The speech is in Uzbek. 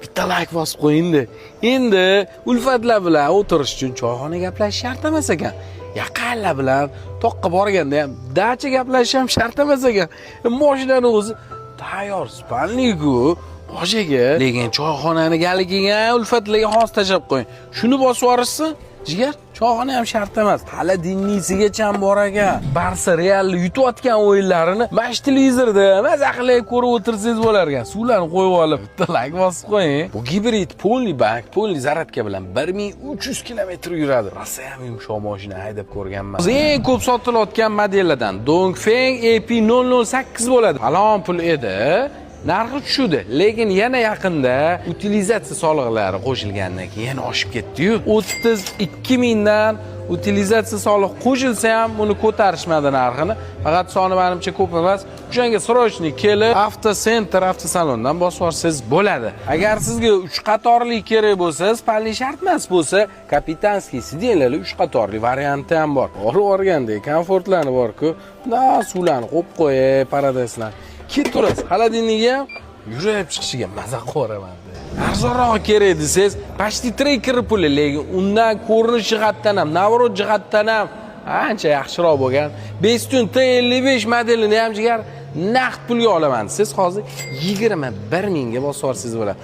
bitta like bosib qo'ying-da. Endi ulfatlar bilan o'tirish uchun choyxona gaplashish shart emas ekan. Yaqinlar bilan toqqa borganda ham dacha gaplashish ham shart emas ekan. Mashinaning o'zi tayyor, spalniku. Qo'shaga, lekin choyxonani galikiga ulfatlarga xos tashab qo'ying. Shuni bosib yuborishsin, jigar, choyxona ham shart emas. Hali dinniysigacha ham bor ekan. Barsa Real yutayotgan o'yinlarini mana shu televizorda maza qilib ko'rib o'tirsangiz bo'lar ekan. Suvlarni qo'yib olib, bitta like bosib qo'ying. Bu gibrid polni bank, polni zaradka bilan 1300 kilometr yuradi. Rosa ham yumshoq mashina haydab ko'rganman. Eng ko'p sotilayotgan modellardan Dongfeng AP008 bo'ladi. Alon pul edi. Narxi tushdi, lekin yana yaqinda utilizatsiya soliqlari qo'shilgandan keyin yana oshib ketdi-yu. 32 mingdan utilizatsiya soliq qo'shilsa ham buni ko'tarishmadi narxini. Faqat soni menimcha ko'p emas. O'shanga srochniy kelib, avtosentr, avtosalondan bosib olsangiz bo'ladi. Agar sizga 3 qatorli kerak bo'lsa, spalniy shart emas bo'lsa, kapitanskiy sideniyali 3 qatorli varianti ham bor. O'rgandek komfortlari bor-ku, suvlarni qo'yib qo'yay, paradeslar. Keturasiz, xolodilnikga yurib chiqishiga maza qo'raman. Arzonroq kerak desangiz, почти tracker puli, lekin undan ko'rinish jihatdan ham, navrot jihatdan ham ancha yaxshiroq bo'lgan. Bestun T55 modelini ham jigar naqd pulga olaman. Siz hozir 21 mingga bosib olsangiz bo'ladi.